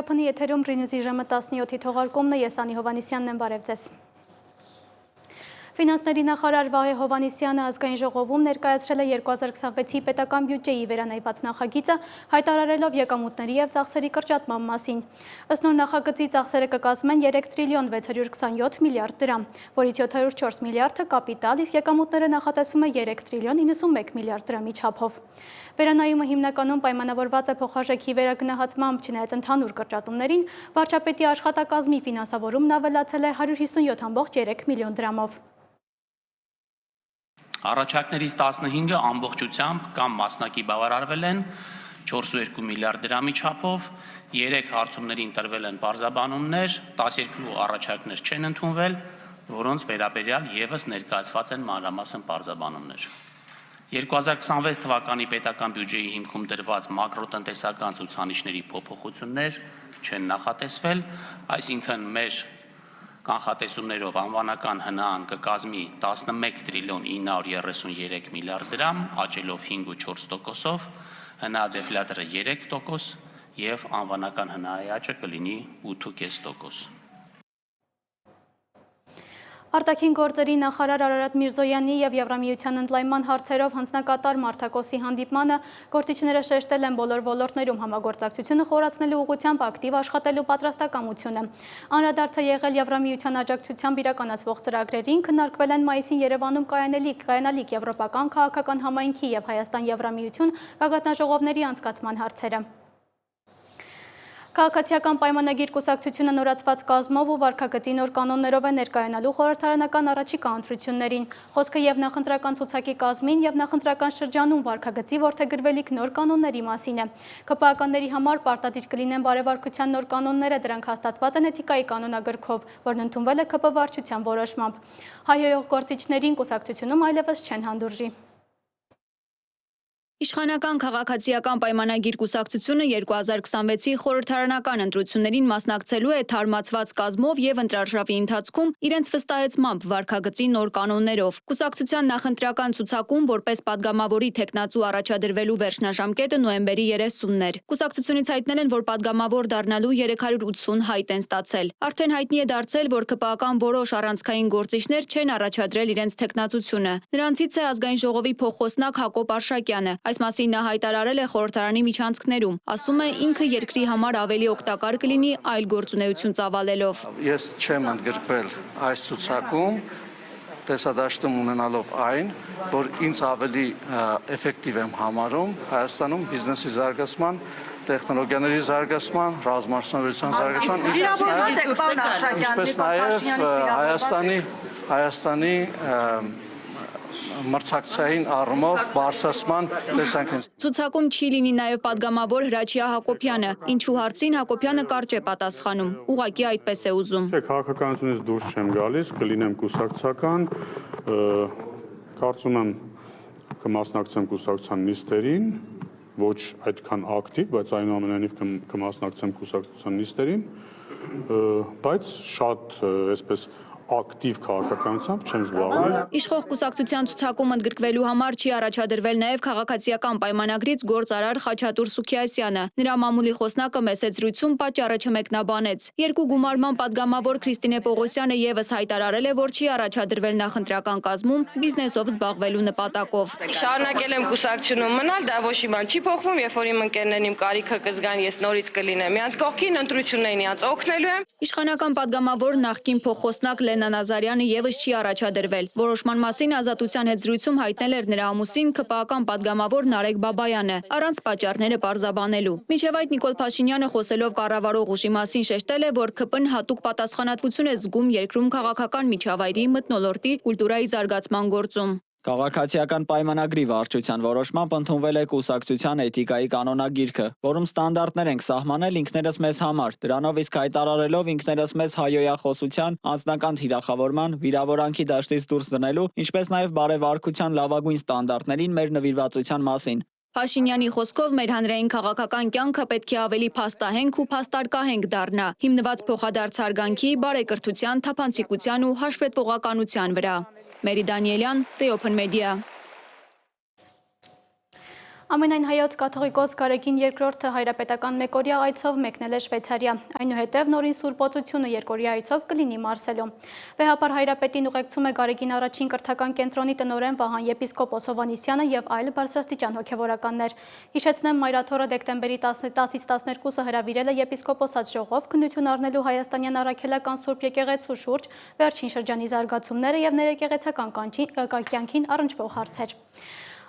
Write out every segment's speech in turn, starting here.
Եթերափնի եթերում Ռինյուզի ժամը 17-ի թողարկումն է, ես Անի Հովանիսյանն եմ, բարև ձեզ։ Ֆինանսների նախարար Վահե Հովանիսյանը ազգային ժողովում ներկայացրել է 2026-ի պետական բյուջեի վերանայված նախագիծը, հայտարարելով եկամուտների և ծախսերի կրճատման մասին։ Ըստ նոր նախագծի ծախսերը կկազմեն 3 տրիլիոն 627 միլիարդ դրամ, որից 704 միլիարդը կապիտալ, իսկ եկամուտները նախատեսվում է 3 տրիլիոն 91 միլիարդ դրամի չափով։ Վերանայումը հիմնականում պայմանավորված է փոխարժեքի վերագնահատմամբ, չնայած ընդհանուր կրճատումներին, վարչապետի աշխատակազմի ֆինանսավորումն ավելացել է 157,3 միլիոն դրամով։ Առաջարկներից 15-ը ամբողջությամբ կամ մասնակի բավարարվել են 4,2 միլիարդ դրամի չափով, 3 հարցումներին տրվել են պարզաբանումներ, 12 առաջարկներ չեն ընդունվել, որոնց վերաբերյալ ևս ներկայացված են մանրամասն պարզաբանումներ։ 2026 թվականի պետական բյուջեի հիմքում դրված մակրոտնտեսական ցուցանիշների փոփոխություններ չեն նախատեսվել, այսինքն մեր կանխատեսումներով անվանական հնան կկազմի 11 տրիլիոն 933 միլիարդ դրամ, աճելով 5,4%-ով, հնա դեֆլյատորը 3% և անվանական հնայի աճը կլինի 8,5%։ Արտաքին գործերի նախարար Արարատ Միրզոյանի և Եվրամիության ընդլայնման հարցերով հանձնակատար Մարտակոսի հանդիպմանը գործիչները շեշտել են բոլոր ոլորտներում համագործակցությունը խորացնելու ուղղությամբ ակտիվ աշխատելու պատրաստակամությունը։ Անդրադարձ է եղել Եվրամիության աջակցությամբ իրականացվող ծրագրերին, քննարկվել են մայիսին Երևանում կայանալիք եվրոպական քաղաքական համայնքի և Հայաստան-Եվրամիություն գագաթնաժողովների անցկացման հարցերը։ Քաղաքացիական պայմանագիր կուսակցությունը նորացված կազմով ու վարքագծի նոր կանոններով է ներկայանալու խորհրդարանական առաջիկա ընտրություններին։ Խոսքը և նախընտրական ցուցակի կազմին և նախընտրական շրջանում վարքագծի որդեգրվելիք նոր կանոնների մասին է։ ԿՊԱ-կանների համար պարտադիր կլինեն բարեվարքության նոր կանոնները, դրանք հաստատված են էթիկայի կանոնագրքով, որն ընդունվել է ՔՊ վարչության որոշմամբ։ Հայհոյող գործիչներին կուսակցությունում այլևս չեն հանդուրժի։ Իշխանական քաղաքացիական պայմանագիր կուսակցությունը 2026-ի խորհրդարանական ընտրություններին մասնակցելու է թարմացված կազմով և ընտրարշավի ընթացքում իրենց վստահեցմամբ վարքագծի նոր կանոններով։ Կուսակցության նախընտրական ցուցակում որպես падգամավորի թեկնածու առաջադրվելու վերջնաժամկետը նոյեմբերի 30-ն էր։ Կուսակցությունից հայտնել են, որ падգամավոր դառնալու 380 հայտ են ստացել։ Արդեն հայտնի է դարձել, որ ԿՊԱ-կան որոշ առանցքային գործիչներ չեն առաջադրել իրենց թեկնածությունը։ Նրանցից է ազգային ժողովի փոխխոսնակ Հակոբ Արշակյանը։ Այս մասին նա հայտարարել է խորհրդարանի միջանցքներում։ Ասում է, ինքը երկրի համար ավելի օգտակար կլինի այլ գործունեություն ծավալելով։ Ես չեմ ընդգրկվել այս ցուցակում, տեսադաշտում ունենալով այն, որ ինձ ավելի էֆեկտիվ եմ համարում Հայաստանում բիզնեսի զարգացման, տեխնոլոգիաների զարգացման, ռազմարդյունաբերության զարգացման, ինչպես նաև Հայաստանի մրցակցային առումով բարձրացման տեսանկյունից։ Ցուցակում չի լինի նաև падգամավոր Հրաչյա Հակոբյանը, ինչու հարցին Հակոբյանը կարճ է պատասխանում։ Ուղղակի այդպես է ուզում։ Քաղաքականությունից դուրս չեմ գալիս, կլինեմ կուսակցական, կարծում եմ կմասնակցեմ կուսակցության նիստերին, ոչ այդքան ակտիվ, բայց այնուամենայնիվ կմասնակցեմ կուսակցության նիստերին, բայց շատ այսպես ակտիվ քաղաքականությամբ չեմ զբաղվել։ Իշխող կուսակցության ցուցակում ընդգրկվելու համար չի առաջադրվել նաև քաղաքացիական պայմանագրից գործարար Խաչատուր Սուքիասյանը։ Նրա մամուլի խոսնակը մեծ զրույցում պատճառը չմեկնաբանեց։ Երկու գումարման падգամավոր Քրիստինե Պողոսյանը ևս հայտարարել է, որ չի առաջադրվել նախընտրական կազմում բիզնեսով զբաղվելու նպատակով։ Շարունակել եմ կուսակցությունում մնալ, դա ոչ մի բան չի փոխվում, երբ որ իմ ընկերներն իմ կարիքը կզգան, ես նորից կլինեմ իրանց կողքին, ընտրություններին իրանց օգնելու եմ։ Իշխանական падգամավոր նախկին փոխխոսնակ Լենա Նազարյանը ևս չի առաջադրվել։ Որոշման մասին Ազատության հետ զրույցում հայտնել էր նրա ամուսին ԿՊԱ-կան падգամավոր Նարեկ Բաբայանը, առանց պատճառները պարզաբանելու։ Մինչև այդ Նիկոլ Փաշինյանը խոսելով կառավարող ուժի մասին շեշտել է, որ ԿՊ-ն հատուկ պատասխանատվություն է զգում երկրում քաղաքական միջավայրի, մթնոլորտի, կուլտուրայի զարգացման գործում։ Քաղաքացիական պայմանագրի վարչության որոշմամբ ընդունվել է կուսակցության էթիկայի կանոնագիրքը, որում ստանդարտներ ենք սահմանել ինքներս մեզ համար, դրանով իսկ հայտարարելով ինքներս մեզ հայոյախոսության, անձնական թիրախավորման, վիրավորանքի դաշտից դուրս դնելու, ինչպես նաև բարեվարքության լավագույն ստանդարտներին մեր նվիրվածության մասին։ Փաշինյանի խոսքով մեր հանրային քաղաքական կյանքը պետք է ավելի փաստահենք ու փաստարկահենք դառնա, հիմնված փոխադարձ հարգանքի, բարեկրթության, թափանցիկության ու հաշվետվողականության վրա։ Մերի Դանիելյան, Reopen Media։ Ամենայն հայոց կաթողիկոս Գարեգին II հայրապետական մեկօրյա այցով մեկնել է Շվեյցարիա, այնուհետև նորին Սուրբ Օծությունը երկօրյա այցով կլինի Մարսելում։ Վեհապար հայրապետին ուղեկցում է Գարեգին առաջին կրթական կենտրոնի տնօրեն Վահան եպիսկոպոս Հովհաննիսյանը եւ այլ բարձրաստիճան հոգևորականներ։ Հիշեցնեմ, Մայրաթորը դեկտեմբերի 10-ից 12-ը հրավիրել է եպիսկոպոսած ժողով քննություն առնելու հայաստանյան առաքելական Սուրբ եկեղեցու շուրջ վերջին շրջանի զարգացումները եւ ներեկեղեցական կյանքին առնչվող հարցեր։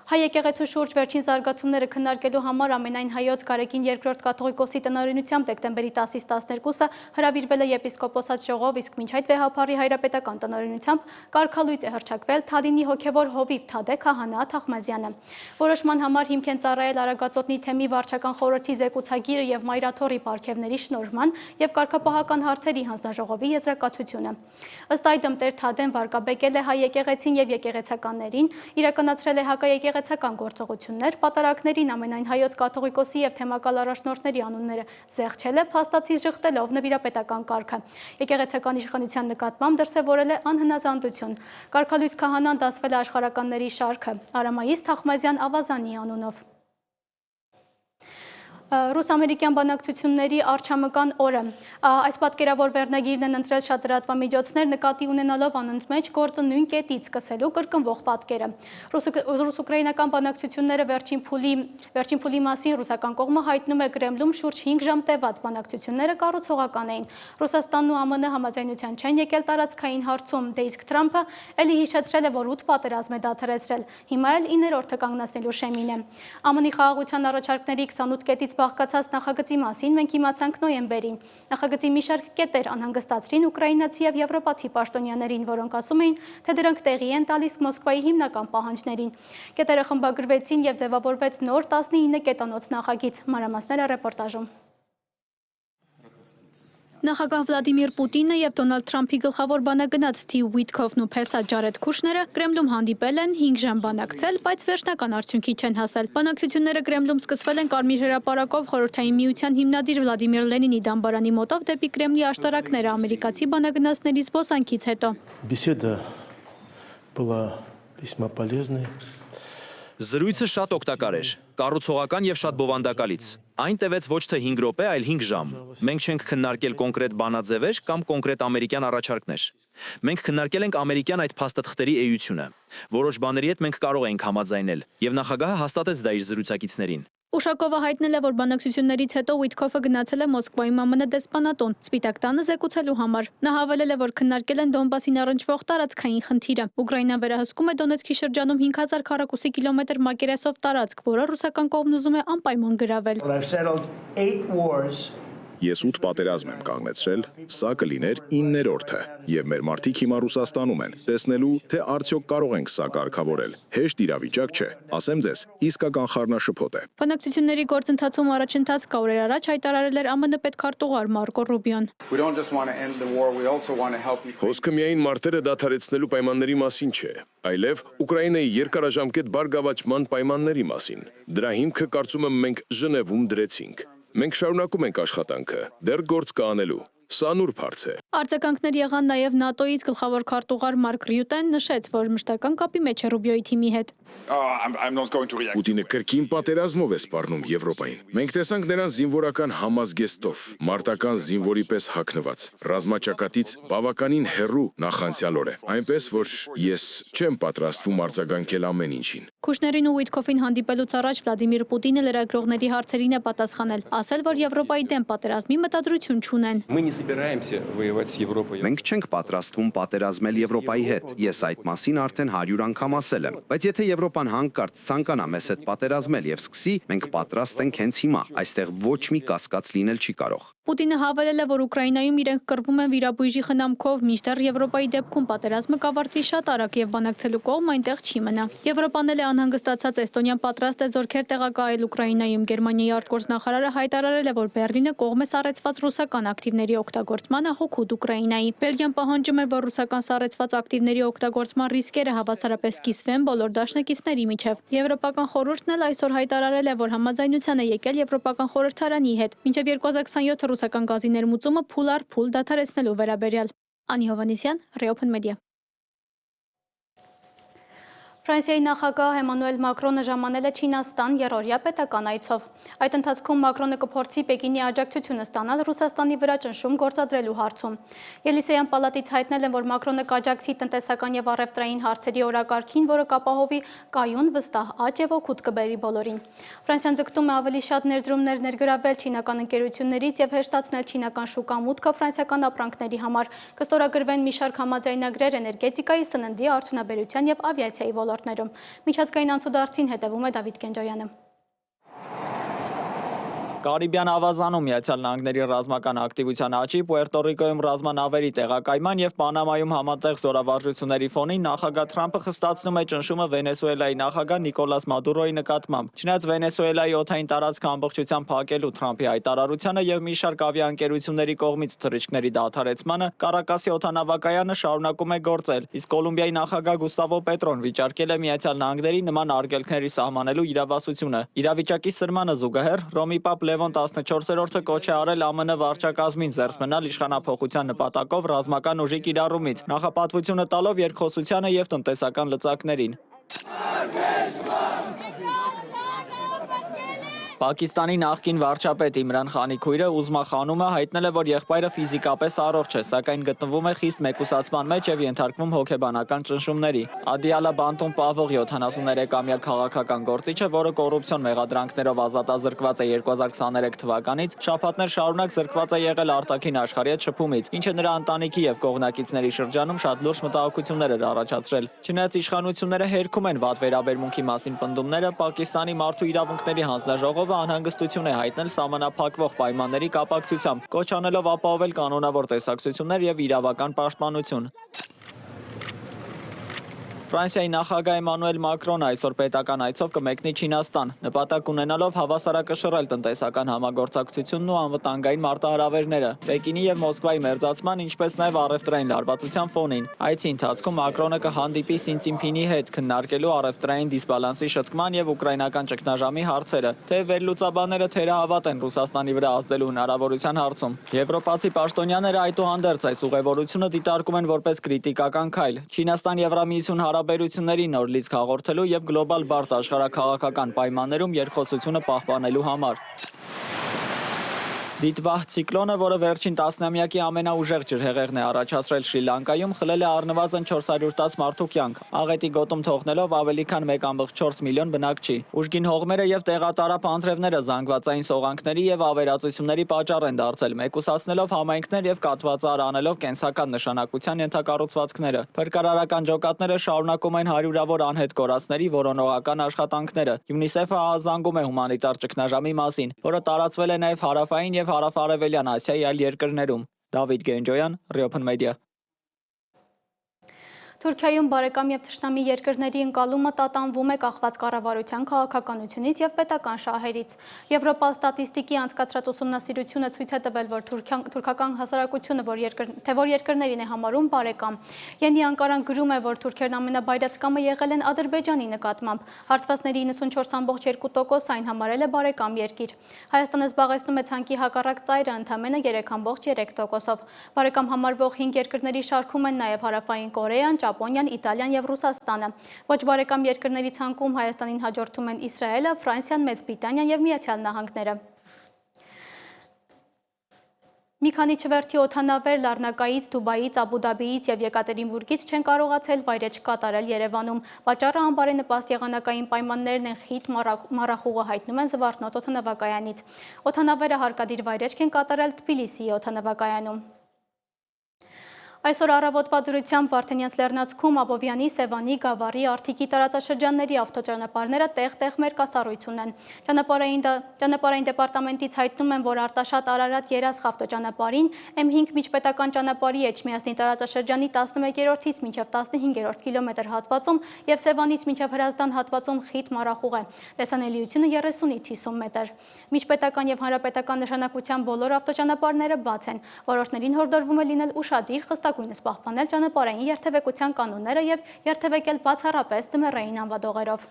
Հայ եկեղեցու շուրջ վերջին զարգացումները քննարկելու համար ամենայն հայոց Գարեգին II կաթողիկոսի տնօրենությամբ դեկտեմբերի 10-ից 12-ը հրավիրվել է եպիսկոպոսած ժողով, իսկ մինչ այդ Վեհապարի հայրապետական տնօրենությամբ կարգալույծ է հռչակվել Թադինի հոգևոր հովիվ Թադե Քահանա Թախմազյանը։ Որոշման համար հիմք են ծառայել Արագածոտնի թեմի վարչական խորհրդի զեկուցագիրը եւ Մայրաթորի պարգևների շնորհման եւ կարգապահական հարցերի հանձնաժողովի եզրակացությունը։ Ըստ այդմ Տեր Թադեն վարկաբեկել է հայ եկեղեցին եւ եկեղեցականներին, իրականացրել է եկեղեցական գործողություններ, պատարակներին ամենայն հայոց կաթողիկոսի եւ թեմակալ առաջնորդների անունները զեղչել է, փաստացի ժխտելով նվիրապետական կարգը։ Եկեղեցական իշխանության նկատմամբ դրսևորել է անհնազանդություն։ Կարգալույծ քահանան դասվել է աշխարհականների շարքը, Արամայիս Թախմազյան Ավազանի անունով։ Ռուս-ամերիկյան բանակցությունների արչամկան օրը։ Այս պատկերավոր վերնագիրն են ընտրել շատ լրատվամիջոցներ նկատի ունենալով անոնց մեջ գործը նույն կետից սկսելու կրկնվող պատկերը։ Ռուս-ուկրաինական բանակցությունները վերջին փուլի մասին ռուսական կողմը հայտնում է Կրեմլում շուրջ 5 ժամ տևած բանակցությունները կառուցողական էին։ Ռուսաստանն ու ԱՄՆ համաձայնության չեն եկել տարածքային հարցում, դե իսկ Թրամփը ելի հիշեցրել է, որ 8 պատերազմ է դադարեցրել։ Հիմա էլ 9-րդը կանգնացնելու շեմին է։ ԱՄՆ-ի խաղաղության առաջարկների 28 կետից բաղկացած նախագծի մասին մենք իմացանք նոյեմբերին։ Նախագծի մի շարք կետեր անհանգստացրին ուկրաինացի եւ եվրոպացի պաշտոնյաներին, որոնք ասում էին, թե դրանք տեղի են տալիս Մոսկվայի հիմնական պահանջներին։ Կետերը խմբագրվեցին եւ ձևավորվեց նոր 19 կետանոց նախագիծ։ Մանրամասները ռեպորտաժում։ Նախագահ Վլադիմիր Պուտինը եւ Դոնալդ Թրամփի գլխավոր բանագնաց Սթիվ Ուիթքոֆն ու փեսա Ջարեդ Քուշները Կրեմլում հանդիպել են 5 ժամ բանակցել, բայց վերջնական արդյունքի չեն հասել։ Բանակցությունները Կրեմլում սկսվել են Կարմիր հրապարակով Խորհրդային Միության հիմնադիր Վլադիմիր Լենինի դամբարանի մոտով դեպի Կրեմլի աշտարակները ամերիկացի բանագնացների զբոսանքից հետո։ Беседа была весьма полезной. Զրույցը շատ օգտակար էր, կառուցողական եւ շատ բովանդակալից։ Այն տևեց ոչ թե 5 րոպե, այլ 5 ժամ։ Մենք չենք քննարկել կոնկրետ բանաձևեր կամ կոնկրետ ամերիկյան առաջարկներ։ Մենք քննարկել ենք ամերիկյան այդ փաստաթղթերի էությունը։ Որոշ բաների հետ մենք կարող ենք համաձայնել, եւ նախագահը հաստատեց դա իր զրուցակիցներին։ Ուշակովը հայտնել է, որ բանակցություններից հետո Ուիթքոֆը գնացել է Մոսկվայում ԱՄՆ դեսպանատուն Սպիտակ տանը զեկուցելու համար։ Նա հավելել է, որ քննարկել են Դոնբասին առնչվող տարածքային խնդիրը։ Ուկրաինան վերահսկում է Դոնեցկի շրջանում 5000 քառակուսի կիլոմետր մակերեսով տարածք, որը ռուսական կողմն ուզում է անպայման գրավել։ Ես 8 պատերազմ եմ կանգնեցրել, սա կլիներ 9-րդը, եւ մեր մարդիկ հիմա Ռուսաստանում են, տեսնելու, թե արդյոք կարող ենք սա կարգավորել։ Հեշտ իրավիճակ չէ, ասեմ ձեզ, իսկական խառնաշփոթ է։ Բանակցությունների գործընթացում առաջընթաց կա օրեր առաջ հայտարարել էր ԱՄՆ պետքարտուղար Մարկո Ռուբիոն։ Խոսքը միայն մարտերը դադարեցնելու պայմանների մասին չէ, այլև Ուկրաինայի երկարաժամկետ բարգավաճման պայմանների մասին։ Դրա հիմքը կարծում եմ մենք Ժնևում դրեցինք։ Մենք շարունակում ենք աշխատանքը, դեռ գործ կա անելու։ Սա նուրբ հարց է։ Արձագանքներ եղան նաև ՆԱՏՕ-ից գլխավոր քարտուղար Մարկ Ռյուտեն նշեց, որ մշտական կապի մեջ է Ռուբիոյի թիմի հետ։ Պուտինը կրկին պատերազմով է սպառնում Եվրոպային։ Մենք տեսանք նրան զինվորական համազգեստով, մարտական զինվորի պես հագնված, ռազմաճակատից բավականին հեռու նախանցյալ օրը։ Այնպես որ ես չեմ պատրաստվում արձագանքել ամեն ինչին։ Քուշներին ու Ուիթքոֆին հանդիպելուց առաջ Վլադիմիր Պուտինը լրագրողների հարցերին է պատասխանել, ասել, որ Եվրոպայի դեմ պատերազմի մտադրություն չունեն։ Մենք չենք պատրաստվում պատերազմել Եվրոպայի հետ։ Ես այդ մասին արդեն 100 անգամ ասել եմ։ Բայց եթե Եվրոպան հանկարծ ցանկանա մեզ հետ պատերազմել եւ սկսի, մենք պատրաստ ենք հենց հիմա։ Այստեղ ոչ մի կասկած լինել չի կարող։ Պուտինը հավելել է, որ Ուկրաինայում իրենք կռվում են վիրաբույժի խնամքով, մինչդեռ Եվրոպայի դեպքում պատերազմը կավարտվի շատ արագ եւ բանակցելու կողմ այնտեղ չի մնա։ Եվրոպան էլ է անհանգստացած, Էստոնիան պատրաստ է զորքեր տեղակայել Ուկրաինայում։ Գերմանիայի արտգործնախարարը հայտարարել է, որ Բեռլինը կողմ է սառեցված ռուսական ակտիվների օգտագործմանը հօգուտ Ուկրաինայի։ Բելգիան պահանջում է, որ ռուսական սառեցված ակտիվների օգտագործման ռիսկերը հավասարապես կիսվեն բոլոր դաշնակիցների միջև։ Եվրոպական խորհուրդն էլ այսօր հայտարարել է, որ համաձայնության է եկել Եվրոպական խորհրդարանի հետ։ Մինչև 2027 ռուսական գազի ներմուծումը փուլ առ փուլ դադարեցնելու վերաբերյալ։ Անի Հովհաննիսյան, Reopen Media։ Ֆրանսիայի նախագահ Էմանուել Մակրոնը ժամանել է Չինաստան երրորդյա պետական այցով։ Այդ ընթացքում Մակրոնը կփորձի Պեկինի աջակցությունը ստանալ Ռուսաստանի վրա ճնշում գործադրելու հարցում։ Ելիսեյան պալատից հայտնել են, որ Մակրոնը կաջակցի տնտեսական եւ առևտրային հարցերի օրակարգին, որը կապահովի կայուն, վստահ աճ եւ օգուտ կբերի բոլորին։ Ֆրանսիան ձգտում է ավելի շատ ներդրումներ ներգրավել չինական ընկերություններից եւ հեշտացնել չինական շուկա մուտքը ֆրանսիական ապրանքների համար։ Կստորագրվեն մի շարք համաձայնագրեր էներգետիկայի, սննդի, արդյունաբերության եւ ավիացիայի ոլորտներում։ Միջազգային անցուդարձին հետևում է Դավիթ Կենջոյանը։ Կարիբյան ավազանում Միացյալ Նահանգների ռազմական ակտիվության աճի, Պուերտո Ռիկոյում ռազմանավերի տեղակայման եւ Պանամայում համատեղ զորավարժությունների ֆոնին նախագահ Թրամփը խստացնում է ճնշումը Վենեսուելայի նախագահ Նիկոլաս Մադուրոյի նկատմամբ։ Չնայած Վենեսուելայի օդային տարածքը ամբողջությամբ փակելու Թրամփի հայտարարությանը եւ մի շարք ավիաընկերությունների կողմից թռիչքների դադարեցմանը, Կարակասի օդանավակայանը շարունակում է գործել, իսկ Կոլումբիայի նախագահ Գուստավո Պետրոն վիճարկել է Միացյալ Նահանգների նման արգելքների սահմանելու իրավասությունը։ Իրավիճակի սրմանը զուգահեռ Ռոմի Պապ Լևոն 14-րդը կոչ է արել ԱՄՆ վարչակազմին զերծ մնալ իշխանափոխության նպատակով ռազմական ուժի կիրառումից, նախապատվությունը տալով երկխոսությանը եւ տնտեսական լծակներին։ Պակիստանի նախկին վարչապետ Իմրան Խանի քույրը Ուզմա Խանումը հայտնել է, որ եղբայրը ֆիզիկապես առողջ է, սակայն գտնվում է խիստ մեկուսացման մեջ եւ ենթարկվում հոգեբանական ճնշումների։ Ադիալա Բանտուն Պավող 73-ամյա քաղաքական գործիչը, որը կոռուպցիոն մեղադրանքներով ազատազրկված է 2023 թվականից, շաբաթներ շարունակ զրկված է եղել արտաքին աշխարհի հետ շփումից, ինչը նրա ընտանիքի եւ կողմնակիցների շրջանում շատ լուրջ մտահոգություններ էր առաջացրել։ Չնայած իշխանությունները հերքում են վատ վերաբերմունքի մասին պնդումները, Պակիստանի մարդու իրավունքների հանձնաժողովը անհանգստություն է հայտնել սահմանափակվող պայմանների կապակցությամբ, կոչ անելով ապահովել կանոնավոր տեսակցություններ եւ իրավական պաշտպանություն։ Ֆրանսիայի նախագահ Էմանուել Մակրոնը այսօր պետական այցով կմեկնի Չինաստան, նպատակ ունենալով հավասարակշռել տնտեսական համագործակցությունն ու անվտանգային մարտահրավերները, Պեկինի եւ Մոսկվայի մերձացման, ինչպես նաեւ առևտրային լարվածության ֆոնին։ Այցի ընթացքում Մակրոնը կհանդիպի Սին Ցինփինի հետ քննարկելու առևտրային դիսբալանսի շտկման եւ ուկրաինական ճգնաժամի հարցերը, թե վերլուծաբանները թերահավատ են Ռուսաստանի վրա ազդելու հնարավորության հարցում։ Եվրոպացի պաշտոնյաները այդուհանդերձ այս ուղևորությունը դիտարկում են որպես կրիտիկական քայլ։ Չինաստան-Եվրամիություն հարաբերությունների նոր լիցք հաղորդելու եւ գլոբալ բարդ աշխարհաքաղաքական պայմաններում երկխոսությունը պահպանելու համար։ Դիտվահ ցիկլոնը, որը վերջին տասնամյակի ամենաուժեղ ջրհեղեղն է առաջացրել Շրի Լանկայում, խլել է առնվազն 410 մարդու կյանք, աղետի գոտում թողնելով ավելի քան 1.4 միլիոն բնակչի։ Ուժգին հողմերը եւ տեղատարապ անձրևները զանգվածային սողանքների եւ ավերածությունների պատճառ են դարձել, մեկուսացնելով համայնքներ եւ կաթվածար անելով կենսական նշանակության ենթակառուցվածքները։ Փրկարարական ջոկատները շարունակում են հարյուրավոր անհետ կորածների որոնողական աշխատանքները։ ՅՈՒՆԻՍԵՖ-ը ահազանգում է հումանիտար ճգնաժամի մասին, որը տարածվել է նաեւ հարավային եւ հարավ-արևելյան Ասիայի այլ երկրներում։ Դավիթ Գենջոյան, Ռիոփն մեդիա։ Թուրքիայում բարեկամ եւ թշնամի երկրների ընկալումը տատանվում է կախված կառավարության քաղաքականությունից եւ պետական շահերից։ Եվրոպա ստատիստիկի անցկացրած ուսումնասիրությունը ցույց է տվել, որ թուրքական հասարակությունը, որ երկրներին է համարում բարեկամ։ Յենի Անկարան գրում է, որ թուրքերն ամենաբայրացկամը եղել են Ադրբեջանի նկատմամբ։ Հարցվածների 94.2% այն համարել է բարեկամ երկիր։ Հայաստանը զբաղեցնում է ցանկի հակառակ ծայրը ընդամենը 3.3%-ով։ Բարեկամ համարվող 5 երկրների շարքում են նաեւ Հարավային Կորեան, Ճապոնիան, Իտալիան եւ Ռուսաստանը։ Ոչ բարեկամ երկրների ցանկում Հայաստանին հաջորդում են Իսրայելը, Ֆրանսիան, Մեծ Բրիտանիան եւ Միացյալ Նահանգները։ Մի քանի չվերթի օդանավեր Լառնակայից, Դուբայից, Աբու Դաբիից եւ Եկատերինբուրգից չեն կարողացել վայրեջք կատարել Երևանում։ Պատճառը անբարենպաստ եղանակային պայմաններն են, խիտ մառախուղը հայտնում են Զվարթնոտ օդանավակայանից։ Օդանավերը հարկադիր վայրեջք են կատարել Թբիլիսիի օդանավակայանում։ Այսօր առավոտվա դրությամբ Վարդենյանց լեռնանցքում Աբովյանի, Սևանի, Գավառի, Արթիկի տարածաշրջանների ավտոճանապարհները տեղ-տեղ մերկասառույց ունեն։ Ճանապարհային դեպարտամենտից հայտնում են, որ Արտաշատ Արարատ Երասխ ավտոճանապարհին M5 միջպետական ճանապարհի Էջմիածնի տարածաշրջանի 11-րդից մինչև 15-րդ կիլոմետր հատվածում եւ Սևանից մինչև Հրազդան հատվածում խիտ մառախուղ է։ Տեսանելիությունը 30-ից 50 մետր։ Միջպետական եւ հանրապետական նշանակության բոլոր ավտոճանապարհները բաց են։ Որոշներին հորդորվում է լինել ուշադիր, խստագույնս պահպանել ճանապարհային երթևեկության կանոնները եւ երթևեկել բացառապես ձմեռային անվադողերով։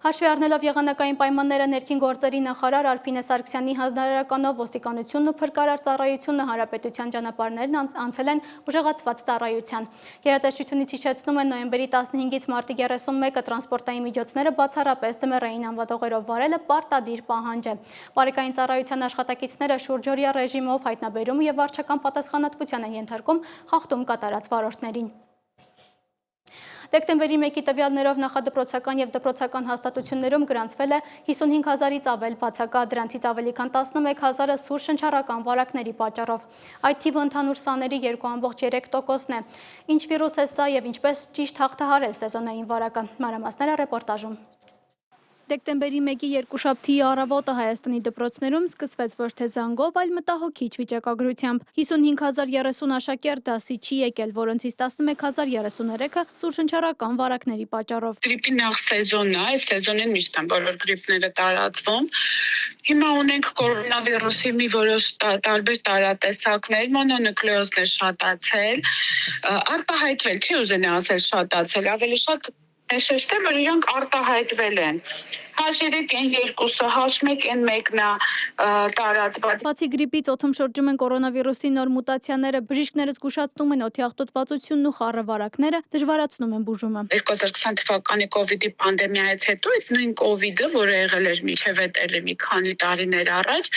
Հաշվի առնելով եղանակային պայմանները ներքին գործերի նախարար Արփինե Սարգսյանի հանձնարարականով ոստիկանությունն ու փրկարար ծառայությունը հանրապետության ճանապարհներն անցել են ուժեղացված ծառայության։ Գերատեսչությունից հիշեցնում են նոյեմբերի 15-ից մարտի 31-ը տրանսպորտային միջոցները բացառապես ձմեռային անվատողերով վարելը պարտադիր պահանջ է։ Բարեկային ծառայության աշխատակիցները շուրջօրյա ռեժիմով հայտնաբերում եւ վարչական պատասխանատվության են ենթարկում խախտում կատարած վարորդներին։ Դեկտեմբերի 1-ի տվյալներով նախադպրոցական եւ դպրոցական հաստատություններում գրանցվել է 55,000-ից ավել բացակա, դրանցից ավելի քան 11,000-ը սուր շնչառական վարակների պատճառով։ Այդ թիվը ընդհանուր սաների 2,3%-ն է։ Ինչ վիրուս է սա եւ ինչպես ճիշտ հաղթահարել սեզոնային վարակը։ Մանրամասները ռեպորտաժում։ Դեկտեմբերի 1-ի երկուշաբթի առավոտը Հայաստանի դպրոցներում սկսվեց ոչ թե զանգով, այլ մտահոգիչ վիճակագրությամբ։ 55,030 աշակերտ դասի չի եկել, որոնցից 11,033-ը սուրշնչառական վարակների պատճառով։ Գրիպի նախ սեզոնն է, այս սեզոնին միշտ են բոլոր գրիպները տարածվում։ Հիմա ունենք կորոնավիրուսի մի որոշ տարբեր տարատեսակներ, մոնոնուկլեոզն է շատացել, արտահայտվել, չի ուզենա ասել շատացել, ավելի շատ շեշտեմ, որ իրանք արտահայտվել են։ H3N2-ը, H1N1-ն է տարածված։ Բացի գրիպից օդում շրջում են կորոնավիրուսի նոր մուտացիաները, բժիշկները զգուշացնում են օդի աղտոտվածությունն ու խառը վարակները դժվարացնում են բուժումը։ 2020 թվականի կովիդի պանդեմիայից հետո այդ նույն կովիդը, որը եղել էր մինչև էլի մի քանի տարիներ առաջ,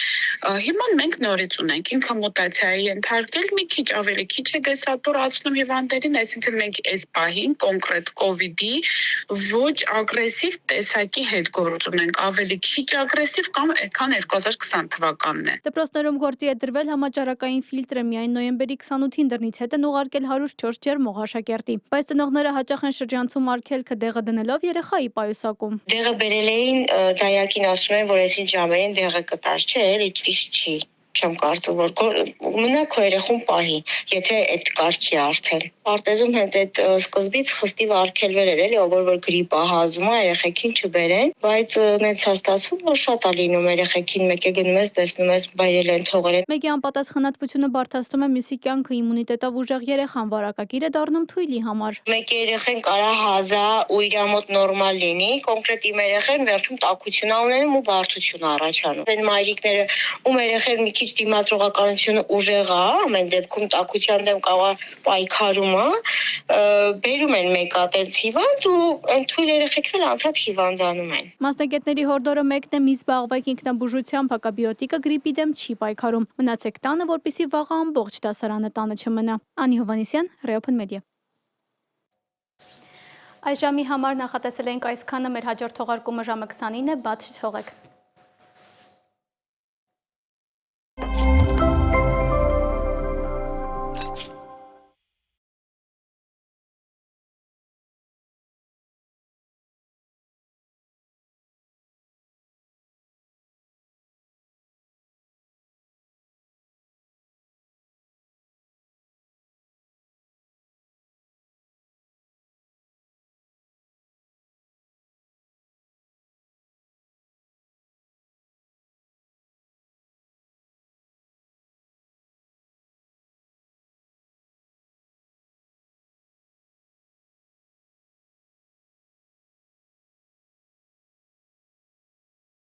հիմա մենք նորից ունենք, ինքը մուտացիայի ենթարկել, մի քիչ ավելի քիչ է դեսատուրացնում հիվանդներին, այսինքն մենք այս պահին կոնկրետ կովիդի ոչ ագրեսիվ տեսակի հետ գործ ունենք, ավելի քիչ ագրեսիվ կամ քան 2020 թվականն է։ Դպրոցներում գործի է դրվել համաճարակային ֆիլտրը, միայն նոյեմբերի 28-ին դռնից հետ են ուղարկել 104 ջերմող աշակերտի, բայց ծնողները հաճախ են շրջանցում արգելքը դեղը դնելով երեխայի պայուսակում։ Դեղը բերել էին, դայակին ասում են, որ այսինչ ժամերին դեղը կտար, չէ, էլի ճիշտ չի։ Չեմ կարծում, որ մնա քո երեխուն պահի, եթե այդ կարգի արդեն։ Պարտեզում հենց այդ սկզբից խստիվ արգելվել էր, էլի, որ գրիպ է հազում, երեխեքին չբերեն, բայց նենց հաստատվում, որ շատ է լինում երեխեքին, մեկ է գնում ես, տեսնում ես, բայրել են, թողել են։ Մեկի անպատասխանատվությունը բարդացնում է մյուսի կյանքը, իմունիտետով ուժեղ երեխան վարակագիր է դառնում թույլի համար։ Մեկ երեխեն կարա հազա ու իր մոտ նորմալ լինի, կոնկրետ իմ երեխեն վերջում տաքություն ունենում ու բարդություն առաջանում։ Այն մայրիկները, ում երեխեն մի քիչ դիմադրողականությունը ուժեղ է, ամեն դեպքում տաքության դեմ կարող պայքարում է, բերում են մեկը տենց հիվանդ ու այն թույլ երեխեքն էլ անդադ հիվանդանում են։ Մասնագետների հորդորը մեկն է՝ մի զբաղվեք ինքնաբուժությամբ, հակաբիոտիկը գրիպի դեմ չի պայքարում։ Մնացեք տանը, որպեսզի վաղը ամբողջ դասարանը տանը չմնա։ Անի Հովհաննիսյան, Reopen Media։ Այս ժամի համար նախատեսել ենք այսքանը, մեր հաջորդ թողարկումը ժամը 29-ը, բաց չթողեք։